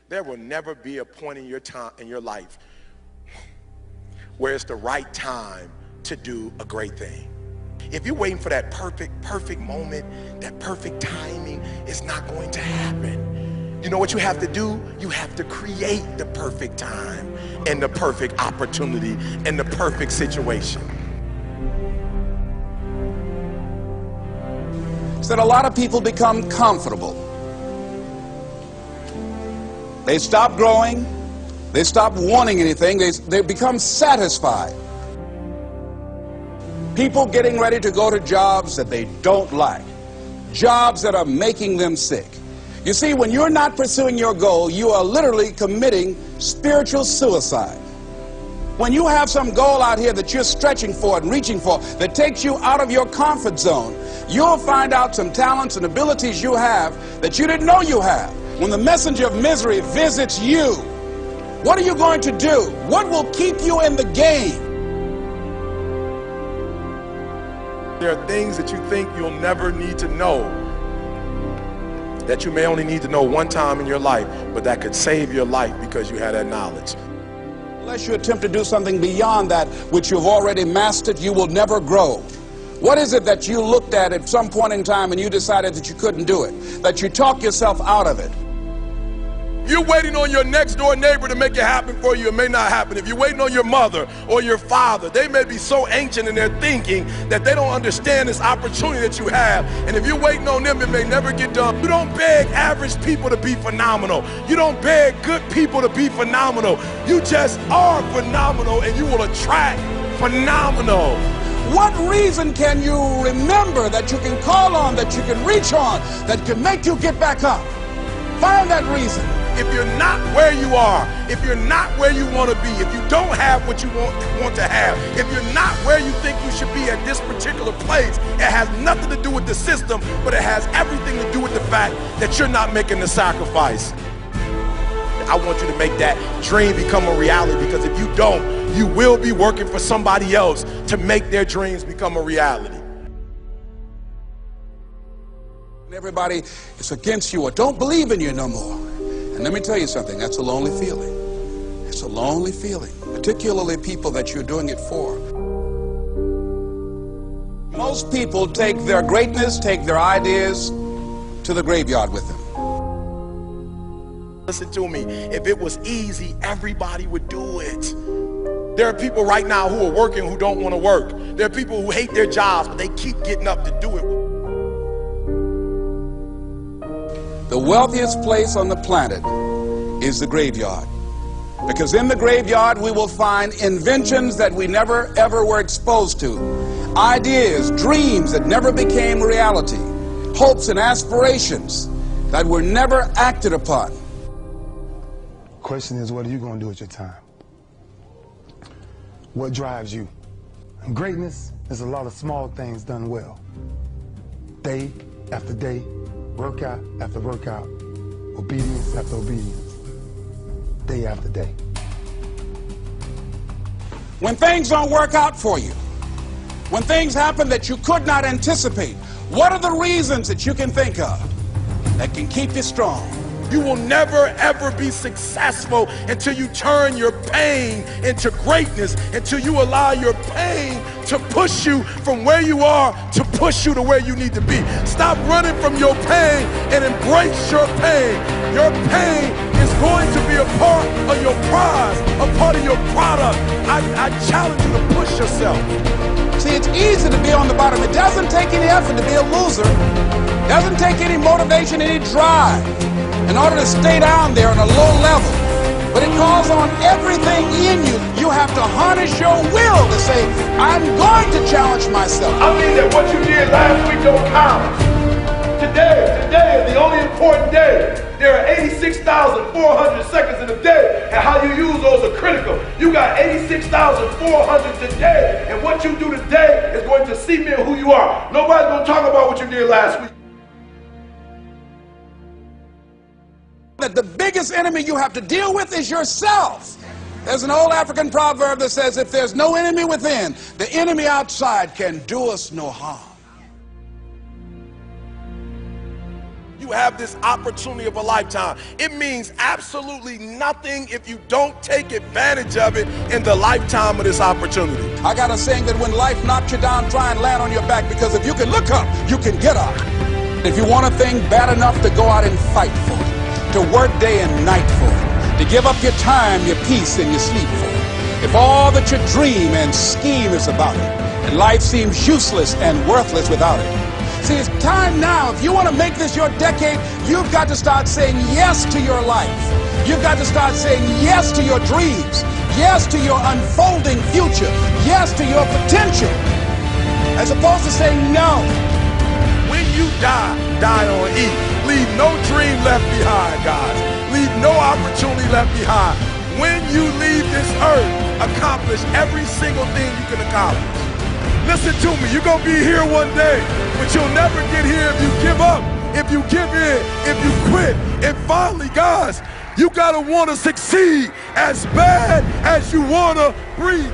There will never be a point in your time in your life where it's the right time to do a great thing. If you're waiting for that perfect moment, that perfect timing, it's not going to happen. You know what you have to do? You have to create the perfect time and the perfect opportunity and the perfect situation. So that a lot of people become comfortable. They stop growing. They stop wanting anything. They become satisfied. People getting ready to go to jobs that they don't like. Jobs that are making them sick. You see, when you're not pursuing your goal, you are literally committing spiritual suicide. When you have some goal out here that you're stretching for and reaching for that takes you out of your comfort zone, you'll find out some talents and abilities you have that you didn't know you have. When the messenger of misery visits you, what are you going to do? What will keep you in the game? There are things that you think you'll never need to know, that you may only need to know one time in your life, but that could save your life because you had that knowledge. Unless you attempt to do something beyond that which you've already mastered, you will never grow. What is it that you looked at some point in time and you decided that you couldn't do it, that you talked yourself out of it? You're waiting on your next door neighbor to make it happen for you, it may not happen. If you're waiting on your mother or your father, they may be so ancient in their thinking that they don't understand this opportunity that you have. And if you're waiting on them, it may never get done. You don't beg average people to be phenomenal. You don't beg good people to be phenomenal. You just are phenomenal and you will attract phenomenal. What reason can you remember that you can call on, that you can reach on, that can make you get back up? Find that reason. If you're not where you are, if you're not where you want to be, if you don't have what you want to have, if you're not where you think you should be at this particular place, it has nothing to do with the system, but it has everything to do with the fact that you're not making the sacrifice. I want you to make that dream become a reality, because if you don't, you will be working for somebody else to make their dreams become a reality. Everybody is against you or don't believe in you no more. And let me tell you something, that's a lonely feeling. It's a lonely feeling, particularly people that you're doing it for. Most people take their greatness, take their ideas to the graveyard with them. Listen to me, if it was easy, everybody would do it. There are people right now who are working who don't want to work. There are people who hate their jobs, but they keep getting up to do it. The wealthiest place on the planet is the graveyard. Because in the graveyard we will find inventions that we never ever were exposed to. Ideas, dreams that never became reality. Hopes and aspirations that were never acted upon. Question is, what are you going to do with your time? What drives you? And greatness is a lot of small things done well. Day after day, workout after workout, obedience after obedience, day after day. When things don't work out for you, when things happen that you could not anticipate, what are the reasons that you can think of that can keep you strong? You will never ever be successful until you turn your pain into greatness, until you allow your pain to push you from where you are to push you to where you need to be. Stop running from your pain and embrace your pain. Your pain is going to be a part of your prize, a part of your product. I challenge you to push yourself. See, it's easy to be on the bottom. It doesn't take any effort to be a loser. It doesn't take any motivation, any drive in order to stay down there on a low level. But it calls on everything in you. You have to harness your will to say, I'm going to challenge myself. I mean that what you did last week don't count. Today is the only important day. There are 86,400 seconds in a day, and how you use those are critical. You got 86,400 today, and what you do today is going to cement who you are. Nobody's going to talk about what you did last week. That the biggest enemy you have to deal with is yourself. There's an old African proverb that says, if there's no enemy within, the enemy outside can do us no harm. You you have this opportunity of a lifetime. It means absolutely nothing if you don't take advantage of it in the lifetime of this opportunity. I got a saying that when life knocks you down, try and land on your back, because if you can look up, you can get up. If you want a thing bad enough to go out and fight for it, to work day and night for it, to give up your time, your peace, and your sleep for it, if all that you dream and scheme is about it, and life seems useless and worthless without it. See, it's time now. If you want to make this your decade, you've got to start saying yes to your life. You've got to start saying yes to your dreams, yes to your unfolding future, yes to your potential, as opposed to saying no. When you die, die on E. Leave no dream left behind, guys. Leave no opportunity left behind. When you leave this earth, accomplish every single thing you can accomplish. Listen to me, you're going to be here one day, but you'll never get here if you give up, if you give in, if you quit. And finally, guys, you got to want to succeed as bad as you want to breathe.